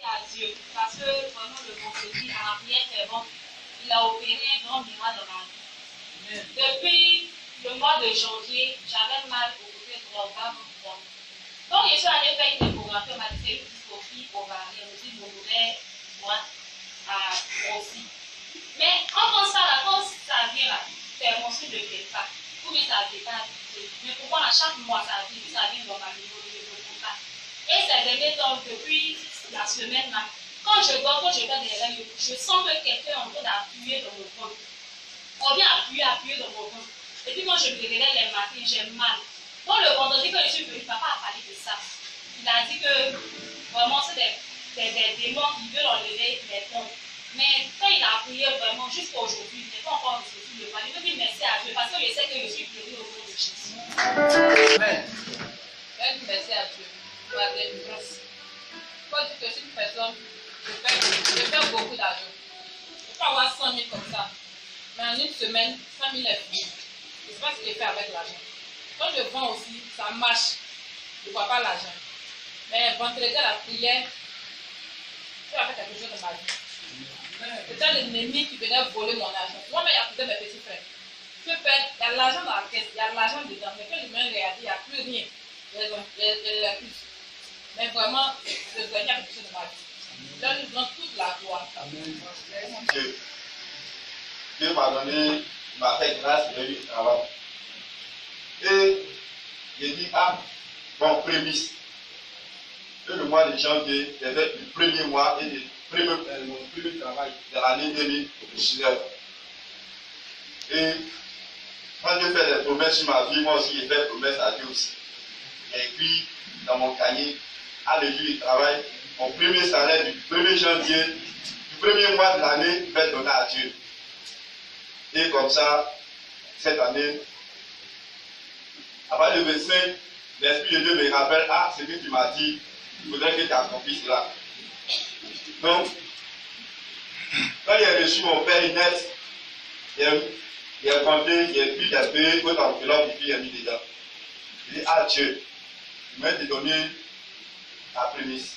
À Dieu, parce que vraiment le vendredi, en rien c'est bon. Il a opéré un grand miracle dans ma vie. Depuis le mois de janvier, j'avais mal au côté droit, au bas mon droit. Donc je suis allée faire une échographie, on m'a dit c'est une dystrophie ovarienne, aussi mon ovaire droit a grossi. Mais quand ça vient là, c'est un monstre de pas. Ou bien ça vient pas. Mais pour moi, à chaque mois, ça vient dans ma niveau de contact. Et ces derniers temps, depuis la semaine là, quand je dors, quand je fais des règles, je sens que quelqu'un est en train d'appuyer dans mon ventre. On vient appuyer dans mon ventre. Et puis quand je me réveille les matins, j'ai mal. Donc le vendredi, quand je suis venue, papa a parlé de ça. Il a dit que vraiment c'est des démons qui veulent enlever les pompes. Mais quand il a prié vraiment jusqu'à aujourd'hui, il n'est pas encore ressorti le mal. Il veut dire merci à Dieu parce que je sais que je suis guérie au nom de Jésus. Amen. Merci à Dieu pour la délivrance. Quand tu es une personne, je fais beaucoup d'argent. Je peux avoir 100 000 comme ça. Mais en une semaine, 100 000 est fini. Je ne sais pas ce que je fais avec l'argent. Quand je vends aussi, ça marche. Je ne vois pas l'argent. Mais vendredi à la prière, je vais faire quelque chose de ma vie. C'était l'ennemi qui venait voler mon argent. Moi-même, il y a mes petits frères. Je fais, il y a l'argent dans la caisse, il y a l'argent dedans. Mais quand je me regarde, il n'y a plus rien. Les plus. Mais vraiment, je gagne quelque chose de ma vie. Là, nous donnons toute la gloire. Dieu m'a donné, m'a fait grâce de lui travail. Et j'ai dit, bon, prémisse. Et le mois de janvier, c'était le premier mois et mon premier travail de l'année 2019. Et quand Dieu fait des promesses sur ma vie, moi aussi, j'ai fait des promesses à Dieu aussi. J'ai écrit dans mon cahier, à l'église du travail, mon premier salaire du 1er janvier, du premier mois de l'année, je vais donner à Dieu. Et comme ça, cette année, après le 25, l'Esprit de Dieu me rappelle, ce que tu m'as dit, il faudrait que tu accomplisses cela. Donc, quand j'ai reçu mon père net, il a compté, il a pris des pays, il a enveloppe et puis il a mis dedans. Il dit, Dieu, je vais te donner la prémisse.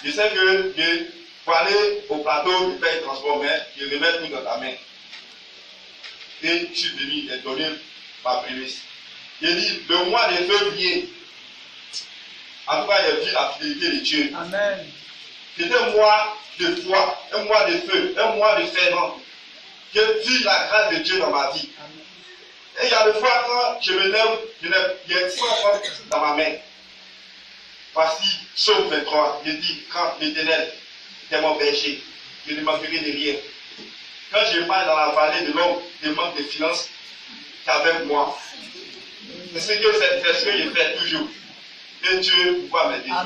Je sais que Dieu, pour aller au plateau, je fais transformer, je remets tout dans ta main. Et je suis venu te donner ma prémisse. J'ai dit, le mois de février, en tout cas, j'ai vu la fidélité de Dieu. Amen. C'était un mois de foi, un mois de feu, un mois de fervent. J'ai vu la grâce de Dieu dans ma vie. Amen. Et il y a des fois, quand je me lève, il y a 100 francs dans ma main. Voici, Psaume 23, je dis, quand l'Éternel est mon berger, je ne manquerai de rien. Quand je marche dans la vallée de l'ombre, de manque de finances, c'est avec moi. C'est ce que je fais toujours. Et Dieu voit mes désirs.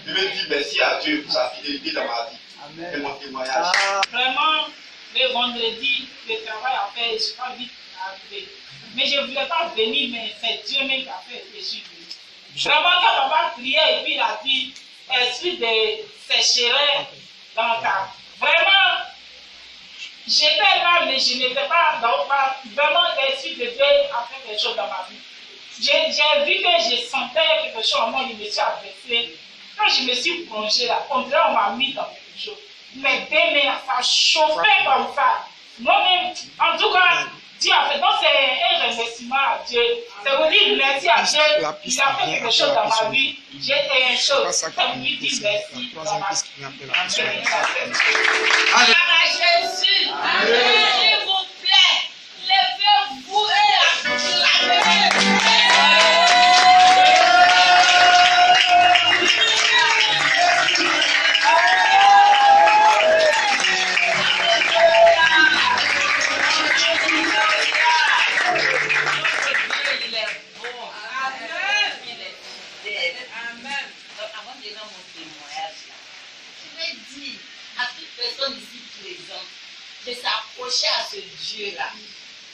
Je veux dire merci à Dieu pour sa fidélité dans ma vie. Amen. C'est mon témoignage. Vraiment, le vendredi, le travail à faire, je ne suis pas vite arrivé. Mais je ne voulais pas venir, mais c'est Dieu même qui a fait que je suis venu. Vraiment, quand papa priait et puis il a dit, esprit de sécheresse dans ta. Vraiment, j'étais là, mais je n'étais pas dans vraiment l'esprit de Dieu a fait quelque chose dans ma vie. J'ai vu que je sentais quelque chose en moi, je me suis adressé. Quand je me suis plongé là, on dirait qu'on m'a mis dans quelque chose. Mais demain, ça chauffait comme ça. Moi-même, en tout cas, Dieu a fait. Donc, c'est un remerciement à Dieu. C'est vous dire merci à Dieu. Il a fait quelque chose dans ma vie. J'ai fait une chose. C'est lui dire merci dans ma vie. Jésus, s'il vous plaît, levez-vous et acclamez. De s'approcher à ce Dieu-là,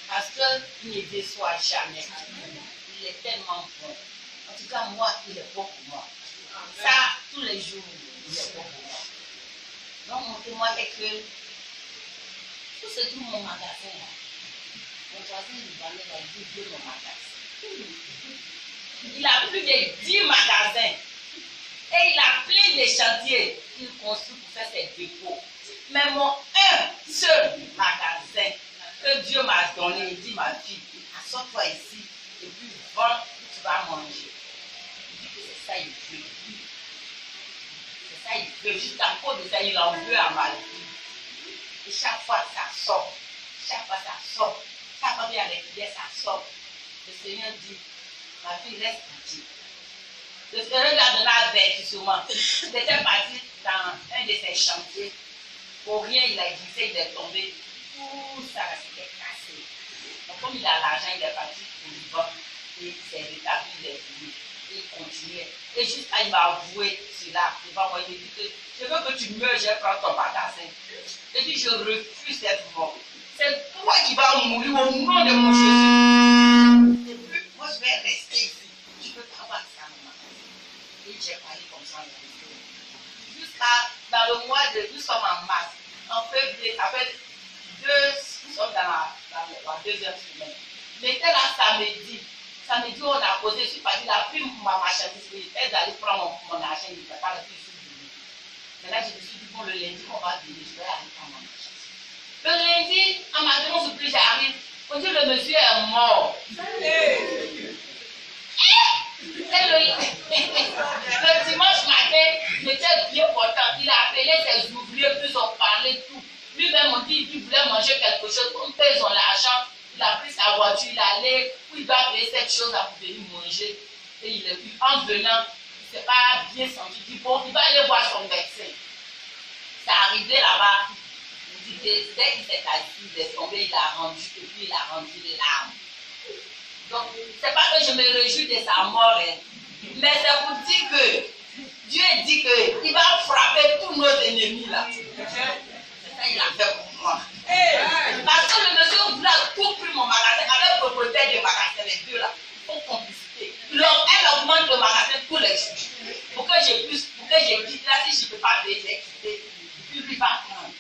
parce qu'il ne déçoit jamais. Il est tellement bon. En tout cas, moi, il est bon pour moi. Ça, tous les jours, il est bon pour moi. Donc, mon témoin est que tout ce tout mon magasin, là, mon voisin libanais a dit mon magasin. Il a plus de 10 magasins. Et il a plein de chantiers. Il construit pour faire ses dépôts. Mais mon un seul magasin que Dieu m'a donné, il dit ma fille, assois-toi ici et puis vends, tu vas manger. Il dit que c'est ça il veut. C'est ça il veut. Jusqu'à cause de ça, il en veut à ma vie. Et chaque fois ça sort. Chaque fois ça sort. Chaque fois qu'il y a des prières, ça sort. Le Seigneur dit, ma fille, reste tranquille. Le Seigneur lui a donné un avertissement. Il était parti dans un de ses chantiers. Pour rien, il a glissé, il est tombé. Tout ça s'était cassé. Donc, comme il a l'argent, il est parti au Liban. Et il s'est rétabli, il est venu. Il continuait. Et jusqu'à il m'a avoué cela. Devant moi, il me dit que je veux que tu meurs, je prends ton magasin. Il dit, je refuse cette mort. C'est toi qui vas mourir au nom de mon Jésus. Et puis, moi, je vais rester ici. Je ne peux pas avoir ça, maman. Et j'ai parlé comme ça. Jusqu'à, dans le mois de, nous sommes en mars, en février, ça fait nous sommes dans la deuxième semaine. Mais c'était là samedi. Samedi, on a posé, je suis partie, il a pris ma marchandise, il était d'aller prendre mon argent, il ne peut pas le plus venir. Mais là, je me suis dit, bon, le lundi, on va venir, je vais aller prendre ma marchandise. Le lundi, en matin, surprise, j'arrive, on dit, le monsieur est mort. Le dimanche matin, j'étais bien content. Il a appelé ses ouvriers, puis ils ont parlé tout. Lui-même, on dit qu'il voulait manger quelque chose. Comme ils ont l'argent, il a pris sa voiture, il allait, puis il va payer cette chose à venir manger. Et il est venu. En venant, il ne s'est pas bien senti. Il dit, bon, il va aller voir son médecin. C'est arrivé là-bas. Il dit que dès qu'il s'est assis, il est tombé, il a rendu, et puis il a rendu les larmes. Donc, ce n'est pas que je me réjouis de sa mort, hein, mais c'est pour dire que Dieu dit qu'il va frapper tous nos ennemis là. C'est ça qu'il a fait pour moi. Parce que le monsieur voulait tout pris mon magasin avec le propriétaire du magasin, les deux là, pour complicité. Elle augmente le magasin tous les jours. Pour que je puisse, pour que je quitte là, si je ne peux pas payer, j'ai quitté. Puis lui va prendre.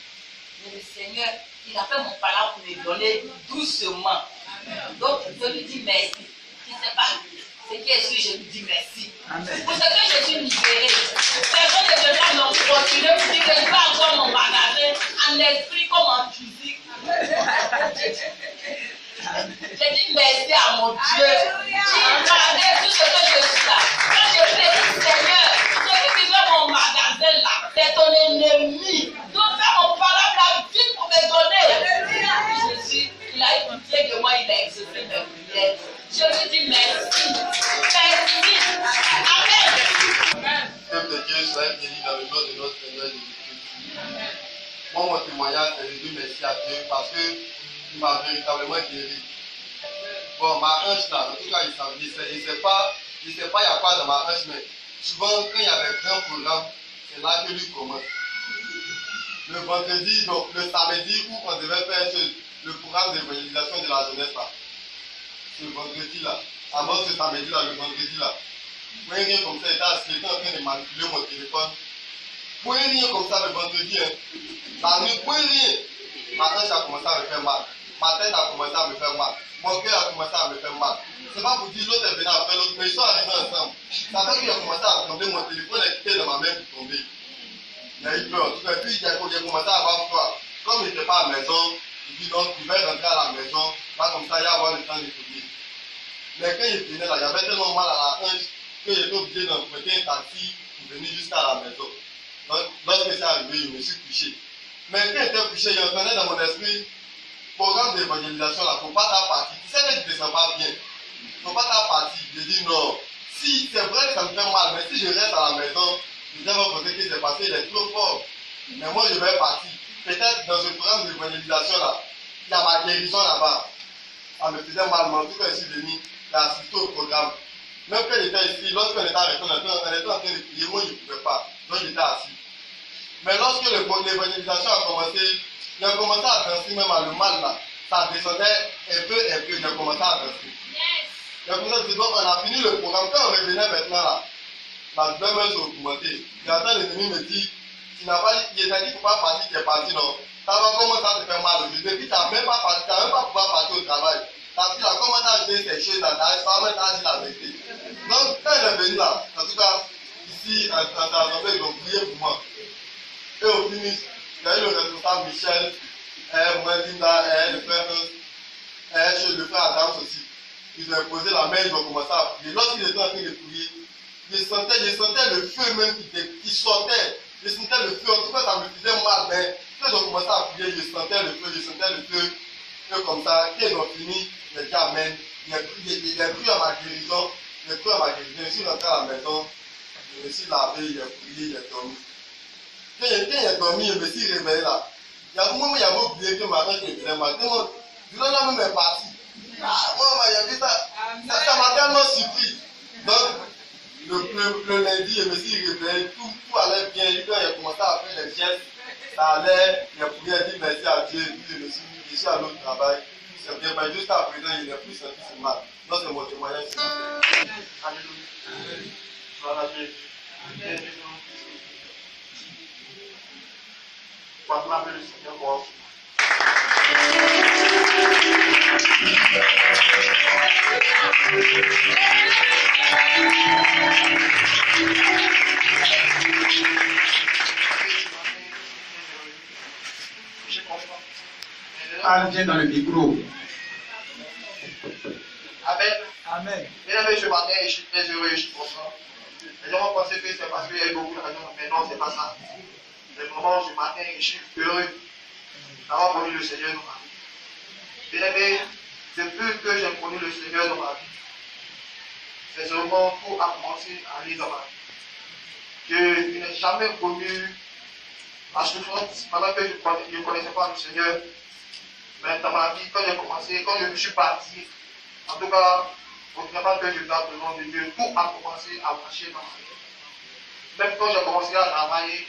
Mais le Seigneur, il a fait mon palabre pour me donner doucement. Donc, je lui dis merci. Je ne sais pas ce qui est sûr, je lui dis merci. Amen. Pour ce que je suis libérée. Personne ne devra me continuer pour dire que je vais avoir mon magasin en esprit comme en physique. J'ai dit merci à mon Dieu. Qui m'a fait tout ce que je suis là. Quand je fais dit Seigneur, celui qui veut mon magasin là, c'est ton ennemi. Donc, fais mon palabre là vite pour me donner. Je suis. Il a écouté de moi, il a exaucé mes prières. Je lui dis merci. Merci. Amen. Peuple de Dieu, soyez bénis dans le nom de notre Seigneur Jésus-Christ. Moi, mon témoignage, c'est de dire merci à Dieu parce qu'il m'a véritablement guéri. Bon, ma hanche là, en tout cas, il ne sait pas il y a quoi dans ma hanche, mais souvent, quand il y a des grands programmes, c'est là que lui commence. Le vendredi, donc le samedi où on devait faire le programme d'évangélisation de la jeunesse là. Ce vendredi là, avant ce samedi là, le vendredi là. Pour rien comme ça, j'étais en train de manipuler mon téléphone. Pour rien comme ça le vendredi, hein. La nuit, pour rien. Ma hanche a commencé à me faire mal. Ma tête a commencé à me faire mal. Mon cœur a commencé à me faire mal. C'est pas pour dire l'autre est venu après l'autre, mais ils sont arrivés ensemble. Ça fait qu'il a commencé à tomber, mon téléphone est quitté dans ma main pour tomber. Il a eu peur. Et puis il a commencé à avoir froid. Comme il n'était pas à la maison, il dit donc il va rentrer à la maison, là comme ça il va avoir le temps de tourner. Mais quand il venait là, il avait tellement mal à la hanche que j'étais obligé d'emprunter un taxi pour venir jusqu'à la maison. Donc lorsque c'est arrivé, je me suis couché. Mais quand j'étais couché, il entendait dans mon esprit, programme d'évangélisation là, il ne faut pas ta partie. Tu sais que tu ne te sens pas bien. Il ne faut pas ta partie. Je dis non. Si c'est vrai que ça me fait mal, mais si je reste à la maison, je vais me poser ce qui s'est passé, il est trop fort. Mais moi je vais partir. Peut-être dans ce programme d'évangélisation là, il y a ma guérison là-bas. Ça me faisait mal, mais en tout cas, je suis venu assister au programme. Même quand j'étais ici, lorsqu'on était arrêté, on était en train de prier, moi je ne pouvais pas. Donc j'étais assis. Mais lorsque l'évangélisation a commencé, il a commencé à danser même à le mal là. Ça descendait un peu, il a commencé à danser. Il a commencé à dire, donc on a fini le programme. Quand on revenait maintenant là, la douleur me s'est augmentée. J'entends l'ennemi me dire, il t'a dit qu'il ne faut pas partir, tu es parti, non. Ça va commencer à te faire mal aujourd'hui. Depuis, tu n'as même pas parti, tu n'as même pas pouvoir partir au travail. Ta fille a commencé à acheter ces choses là, ta femme t'a dit la vérité. Donc, quand elle est venue là, en tout cas, ici, en assemblée, ils ont prié pour moi. Et au finish, il y a eu le responsable Michel, moi Linda, le frère, le frère Adam aussi. Ils ont imposé la main, ils ont commencé à prier. Lorsqu'ils étaient en train de prier, je sentais le feu même qui sortait. Je sentais le feu, en tout cas ça me faisait mal, mais quand ils ont commencé à prier, je sentais le feu comme ça. Quand ils ont fini, j'ai dit Amen. Il a cru à ma guérison, je suis rentré à la maison, je me suis lavé, j'ai prié, j'ai dormi. Quand j'ai dormi, je me suis réveillé là. Il y a un moment où il y avait oublié que ma mère était mal. Je l'ai même est parti. Moi, j'ai vu ça. Ça m'a tellement surpris. Donc, le lundi, je me suis réveillé, tout allait bien. Quand j'ai commencé à faire les gestes, ça allait. J'ai prié, j'ai dit merci à Dieu. Je suis à l'autre travail. C'est bien, mais jusqu'à présent, il n'a plus senti ce mal. Donc, c'est mon témoignage. Alléluia. Voilà, Dieu. Amen. Acclamez le Seigneur pour Parle bien dans le micro. Amen. Amen. Mesdames et messieurs, matin, je suis très heureux, je suis content. Les gens vont penser que c'est parce qu'il y a eu beaucoup de raisons, mais non, c'est pas ça. C'est vraiment ce matin, je suis heureux d'avoir connu le Seigneur dans ma vie. Bien aimé, depuis que j'ai connu le Seigneur dans ma vie, c'est seulement tout a commencé à aller dans ma vie. Je n'ai jamais connu la souffrance pendant que je ne connaissais pas le Seigneur. Mais dans ma vie, quand j'ai commencé, quand je me suis parti, en tout cas, au travail que je garde le nom de Dieu, tout a commencé à marcher dans ma vie. Même quand j'ai commencé à travailler,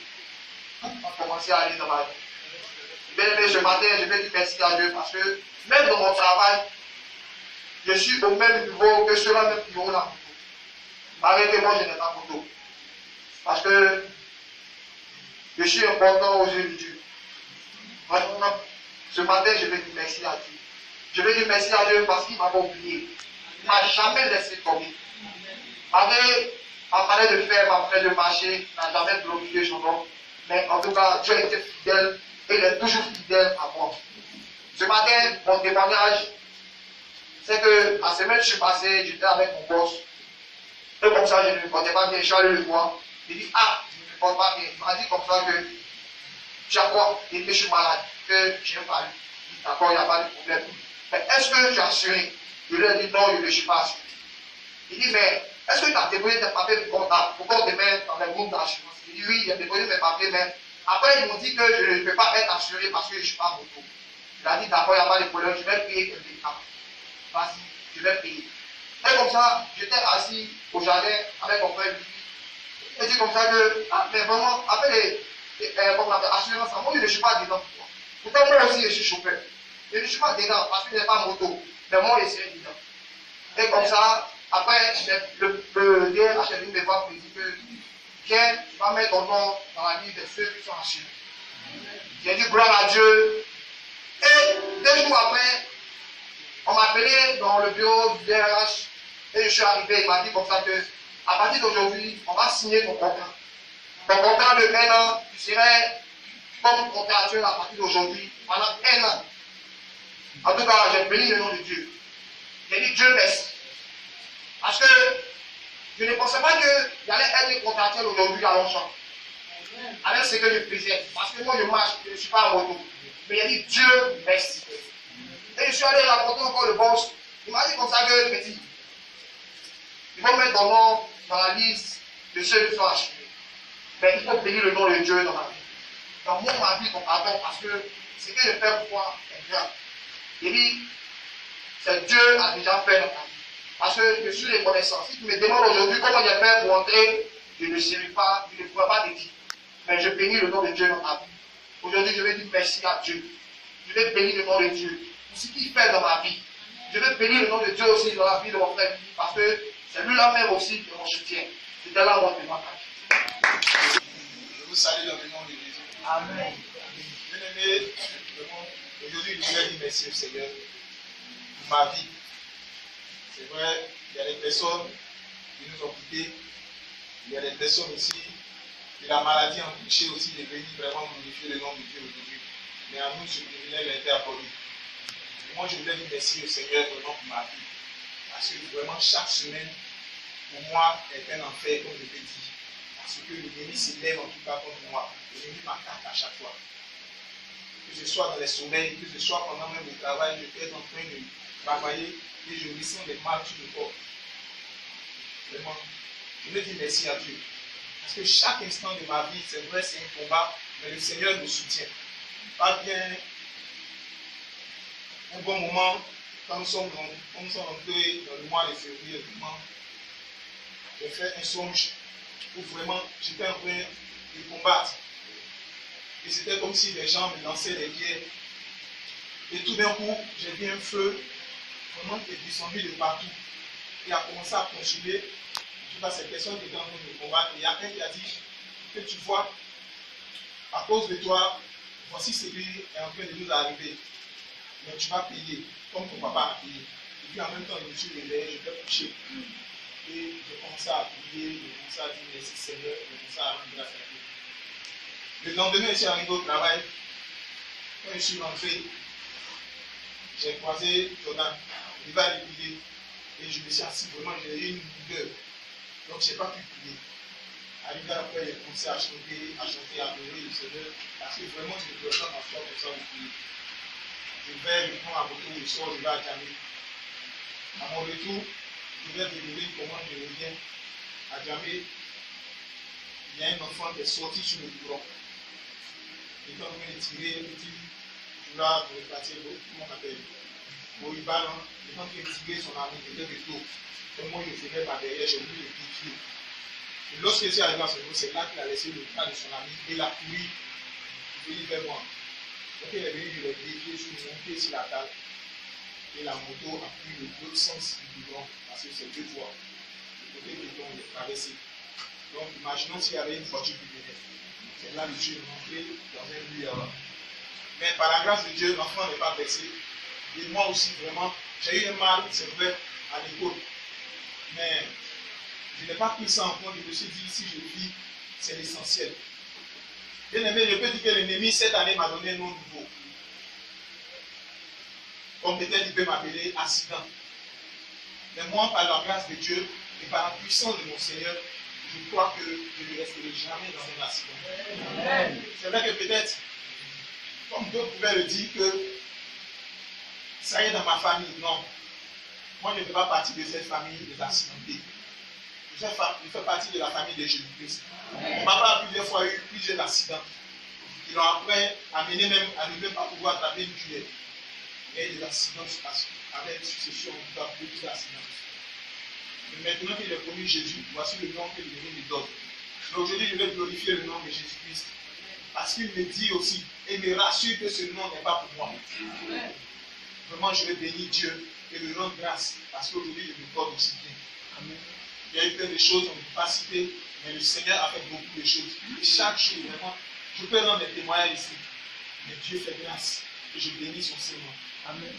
tout a commencé à aller dans ma vie. Bien aimé, ce matin, je vais dire merci à Dieu parce que même dans mon travail, je suis au même niveau que ceux-là même qui ont la moto. Malgré que moi, je n'ai pas moto. Parce que je suis important aux yeux de Dieu. Maintenant, ce matin, je vais dire merci à Dieu. Je vais dire merci à Dieu parce qu'il ne m'a pas oublié. Il ne m'a jamais laissé tomber. Malgré ma manière de faire, ma manière de marcher, il n'a jamais glorifié son nom. Mais en tout cas, Dieu était fidèle et il est toujours fidèle à moi. Ce matin, mon témoignage, c'est que la semaine que je suis passé, j'étais avec mon boss. Et comme ça, je ne me portais pas bien. Je suis allé le voir. Il dit, ah, je ne me porte pas bien. Il m'a dit comme ça que tu as quoi? Il dit que je suis malade, que j'ai pas lu. Il dit, d'accord, il n'y a pas de problème. Mais est-ce que tu as assuré? Je lui ai dit, non, je ne suis pas assuré. Il dit, mais est-ce que tu as déposé tes papiers de comptable pour qu'on te mette dans les groupes d'assurance? Il dit, oui, j'ai déposé mes papiers, mais après, ils m'ont dit que je ne peux pas être assuré parce que je ne suis pas moto. Il a dit, d'accord, il n'y a pas de problème, je vais payer quelques temps. Vas-y, je vais payer. Et comme ça, j'étais assis au jardin avec mon frère. Et c'est comme ça que, ah, mais vraiment, après l'assurance, moi je ne suis pas dedans. Pourtant, moi aussi, je suis chauffeur. Je ne suis pas dedans parce que je n'ai pas moto. Mais moi, je suis dedans. Et comme ça, après, le DRH me voir pour dire que, viens, tu vas mettre ton nom dans la liste de ceux qui sont assurés. J'ai dit gloire à Dieu. Et 2 jours après, on m'a appelé dans le bureau du DRH et je suis arrivé. Il m'a dit comme ça que, à partir d'aujourd'hui, on va signer ton contrat. Ton contrat de 1 an, tu serais comme contractuel à partir d'aujourd'hui pendant 1 an. En tout cas, j'ai béni le nom de Dieu. J'ai dit Dieu merci. Parce que je ne pensais pas que j'allais être contractuel aujourd'hui à Longchamp. Avec ce que je faisais. Parce que moi je marche, je ne suis pas à moto. Mais j'ai dit Dieu merci. Et je suis allé rencontrer encore le boss. Il m'a dit comme ça que petit, ils vont mettre ton nom dans la liste de ceux qui sont assurés. Mais il faut bénir le nom de Dieu dans ma vie. Dans ma vie, ton pardon, parce que ce que je fais pour toi est grand. Il dit, c'est Dieu a déjà fait dans ta vie. Parce que je suis reconnaissant. Si tu me demandes aujourd'hui comment j'ai fait pour entrer, je ne sais pas, je ne pourrais pas te dire. Mais je bénis le nom de Dieu dans ta vie. Aujourd'hui, je vais dire merci à Dieu. Je vais bénir le nom de Dieu pour ce qu'il fait dans ma vie. Je vais bénir le nom de Dieu aussi dans la vie de mon frère, parce que c'est lui-là même aussi qui me soutient. C'était là mon témoignage. Je vous salue dans le nom de Jésus. Amen. Bien-aimé, aujourd'hui, je voudrais dire merci au Seigneur pour ma vie. C'est vrai, il y a des personnes qui nous ont quittés. Il y a des personnes ici Et la maladie a empêché aussi de venir vraiment glorifier le nom de Dieu aujourd'hui. Mais à nous, ce privilège a été accordé. Et moi, je voulais dire merci au Seigneur vraiment pour ma vie. Parce que vraiment, chaque semaine, pour moi, est un enfer, comme je l'ai dit. Parce que l'ennemi s'élève en tout cas contre moi. L'ennemi m'attaque à chaque fois. Que ce soit dans les sommeils, que ce soit pendant même le travail, je peux être en train de travailler et je ressens des mal sur le corps. Vraiment, je veux dire merci à Dieu. Parce que chaque instant de ma vie, c'est vrai, c'est un combat, mais le Seigneur me soutient. Pas bien un bon moment, quand nous sommes entrés dans le mois de février, vraiment, j'ai fait un songe où vraiment j'étais en train de combattre. Et c'était comme si les gens me lançaient des pierres. Et tout d'un coup, j'ai vu un feu vraiment qui est descendu de partout. Et a commencé à consumer. En tout cas, ces personnes qui étaient en train de combattre. Et il y a un qui a dit que tu vois, à cause de toi, voici ce qui est en train de nous arriver. Mais tu vas payer, comme ton papa a payé. Et puis en même temps, je me suis réveillé, je vais coucher. Et j'ai commencé à prier, j'ai commencé à dire merci Seigneur, j'ai commencé à rendre grâce à Dieu. Le lendemain, je suis arrivé au travail. Quand je suis rentré, j'ai croisé Jordan. Il va aller prier. Et je me suis assis, vraiment, j'ai eu une douleur. Donc, je n'ai pas pu prier. Arrivé après, j'ai commencé à chanter, à adorer le Seigneur. Parce que vraiment, je ne peux pas m'asseoir comme ça de prier. Je vais prendre la moto, je sors, je vais à Djamé. À mon retour, je vais découvrir comment je reviens à Djamé. Il y a un enfant qui est sorti sur le courant. Il est en train de tirer un petit journal pour le quartier, comment on appelle Moriban, il est en train de tirer son ami qui était de dos. Et moi, je faisais par derrière, j'ai voulu le piquer. Et lorsque je suis arrivé à ce moment, c'est là qu'il a laissé le bras de son ami et il a couru vers moi. Donc il est venu, je l'ai dévié, je suis monté sur la table. Et la moto a pris l'autre sens du bidon, parce que c'est deux fois. Le côté bidon, il est traversé. Donc imaginons s'il y avait une voiture qui venait. C'est là que Dieu est rentré dans un lieu là-bas. Mais par la grâce de Dieu, l'enfant n'est pas blessé. Et moi aussi, vraiment, j'ai eu un mal, c'est vrai, à l'épaule. Mais je n'ai pas pris ça en compte. Je me suis dit, si je vis, c'est l'essentiel. Bien aimé, je peux dire que l'ennemi, cette année, m'a donné un nom nouveau. Comme peut-être il peut m'appeler accident. Mais moi, par la grâce de Dieu et par la puissance de mon Seigneur, je crois que je ne resterai jamais dans un accident. C'est vrai que peut-être, comme d'autres pouvaient le dire, que ça y est dans ma famille. Non. Moi, je ne fais pas partie de cette famille des accidentés. Je fais partie de la famille de Jésus-Christ. Mon papa a plusieurs fois eu plusieurs accidents. Ils l'ont après amené même à ne même pas pouvoir attraper une cuillère. Il y a eu des accidents avec succession, en tout cas beaucoup d'accidents. Mais maintenant qu'il a connu Jésus, voici le nom que l'ennemi lui donne. Mais aujourd'hui, je vais glorifier le nom de Jésus-Christ. Parce qu'il me dit aussi, et me rassure que ce nom n'est pas pour moi. Vraiment, je vais bénir Dieu et lui rendre grâce. Parce qu'aujourd'hui, il me porte aussi bien. Amen. Il y a eu plein de choses, on ne peut pas citer, mais le Seigneur a fait beaucoup de choses. Et chaque jour, vraiment, je peux rendre des témoignages ici. Mais Dieu fait grâce. Et je bénis son Seigneur. Amen.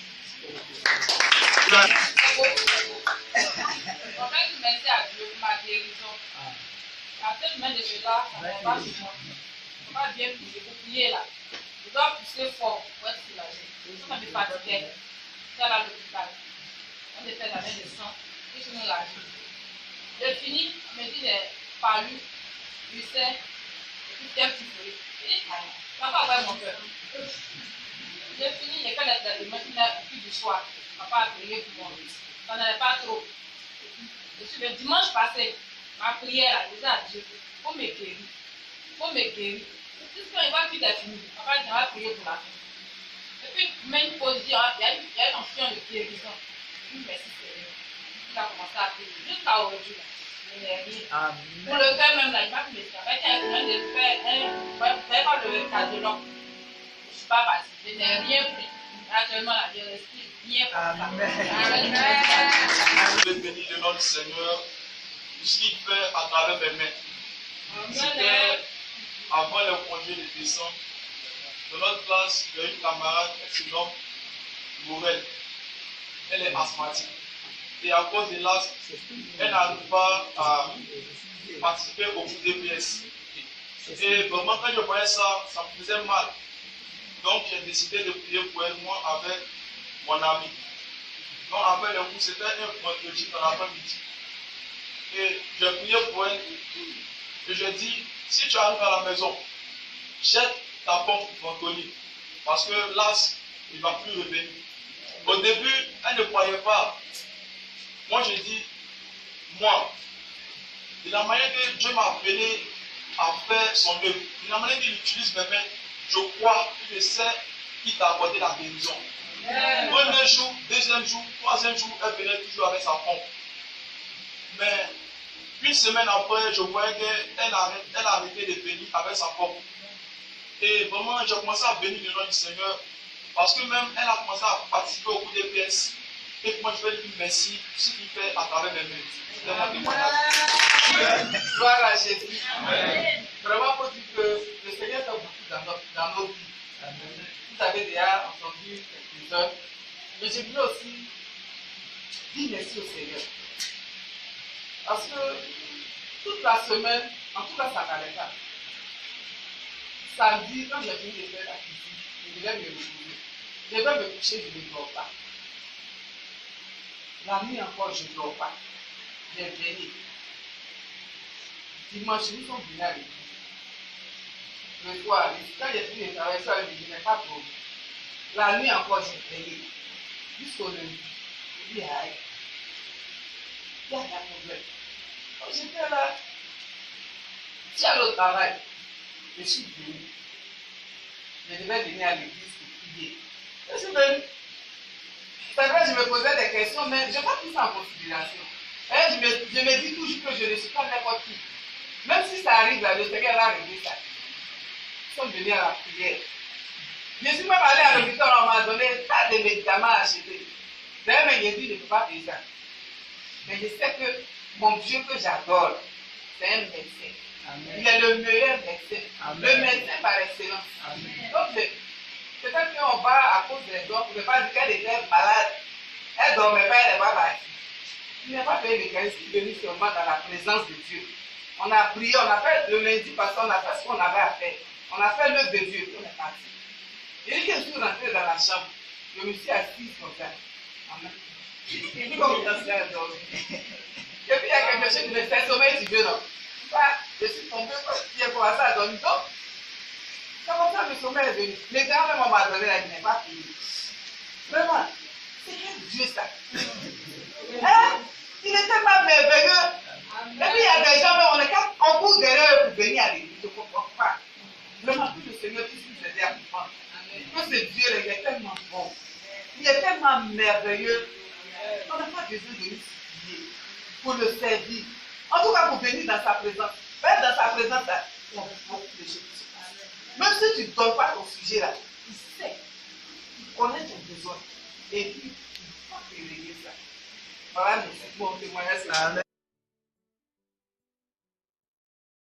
En fait, merci à Dieu pour ma guérison. Après, je mets de cela, ça ne va pas sur moi. Je ne vais pas bien prier. Vous priez là. Je dois pousser fort pour être soulagé. Je me fatiguais. Je suis à l'hôpital. On me fait avec le sang. Et je me lâche. J'ai fini, on me dit j'ai palu, je sais, et puis t'es un petit peu. Et je ne vais pas avoir mon cœur. J'ai fini, j'ai fait les traitements, puis du soir. Papa a prié pour moi. Ça n'avait pas trop. Le dimanche passé, ma prière, je disais à Dieu, il faut me guérir. Il faut me guérir. Quand il va plus être fini, papa dit, on va prier pour la fin. Et puis, même une pause, il y a une option de guérison. Merci Seigneur. Il a commencé à prier. Jusqu'à aujourd'hui, je n'ai rien. Pour le cœur même, là, il m'a dit, avec un moyen de faire pas le cadeau. Je ne suis pas partie. Je n'ai rien pris. Actuellement, la vie reste bien pour ça. Amen. Je vais bénir le nom du Seigneur, tout ce qu'il fait à travers mes mains. C'était avant le congé de décembre. Dans notre classe, il y a une camarade qui se nomme Morel. Elle est asthmatique. Et à cause de l'asthme, elle n'arrive pas à participer au cours des pièces. Et vraiment, quand je voyais ça, ça me faisait mal. Donc, j'ai décidé de prier pour elle, moi, avec mon ami. Donc, après le coup, c'était un vendredi dans l'après-midi. Et je priais pour elle. Et je dis, si tu arrives à la maison, jette ta pompe ventoline. Parce que là, il ne va plus revenir. Au début, elle ne croyait pas. Moi, je dis, moi, de la manière que Dieu m'a appelé à faire son œuvre, de la manière qu'il utilise mes mains, je crois que je sais qu'il t'a accordé la guérison. Premier jour, deuxième jour, troisième jour, elle venait toujours avec sa pompe. Mais une semaine après, je voyais qu'elle a arrêté de venir avec sa pompe. Et vraiment, j'ai commencé à bénir le nom du Seigneur. Parce que même, elle a commencé à participer au cours des pièces. Et moi, je vais lui dire merci pour ce qu'il fait à travers mes mains. C'est mon témoignage. Gloire à Jésus. Vraiment, il faut dire que le Seigneur fait beaucoup dans nos vies. Vous avez déjà entendu quelques-uns. Mais je voulais aussi dire merci au Seigneur. Parce que toute la semaine, en tout cas, ça n'allait pas. Samedi, quand j'ai fini de faire la cuisine, je devais me reposer. Je vais me coucher, je ne dors pas. La nuit encore, je ne dors pas. J'ai veillé. Dimanche, nous sommes venus à l'église. Le soir, quand j'ai fini de travailler, je n'ai pas dormi. La nuit encore, j'ai veillé. Jusqu'au lundi. Je dis, aïe, il y a un problème. Donc, j'étais là. Si à au travail, je suis venu. Je devais venir à l'église pour prier. Je suis venu. C'est vrai, je me posais des questions, mais je n'ai pas pris ça en considération. Et je me dis toujours que je ne suis pas n'importe qui. Même si ça arrive là, le Seigneur va régler ça. Nous sommes venus à la prière. Je suis même allé à l'hôpital, on m'a donné tas de médicaments à acheter. D'ailleurs, mais j'ai dit, je ne peux pas payer ça. Mais je sais que mon Dieu que j'adore, c'est un médecin. Amen. Il est le meilleur médecin. Amen. Le médecin par excellence. Amen. Donc, peut-être qu'on va à cause des autres, on ne peut pas dire qu'elle était malade. Elle ne dormait pas, elle n'est pas partie. Il n'y a pas fait le mécanisme qui est venu seulement dans la présence de Dieu. On a prié, on a fait le lundi parce qu'on a fait ce qu'on avait à faire. On a fait l'œuvre de Dieu, on est parti. Et quand je suis rentré dans la chambre, je me suis assise comme ça. Amen. Et puis, comme je suis endormi. Et puis, il y a quelque chose qui me fait sommeil du Dieu, non? Je suis tombé, j'ai commencé à dormir. Donc, comment ça, le sommeil est venu? Les gars, même, on m'a donné la vie, n'est pas fini. Vraiment, c'est quel Dieu ça? Hein? Il est tellement merveilleux. Et puis, il y a des gens, mais on court derrière eux pour venir à l'église. Je ne comprends pas. Vraiment, tout le Seigneur puisse nous aider à comprendre. Que ce Dieu, il est tellement bon. Il est tellement merveilleux. On n'a pas besoin de lui supplier pour le servir. En tout cas, pour venir dans sa présence. Même dans sa présence, là, il y a beaucoup de choses qui se passent. Même si tu ne donnes pas ton sujet là, il sait. Il connaît ton besoin. Et puis, il va te régler ça. Voilà, merci pour mon témoignage.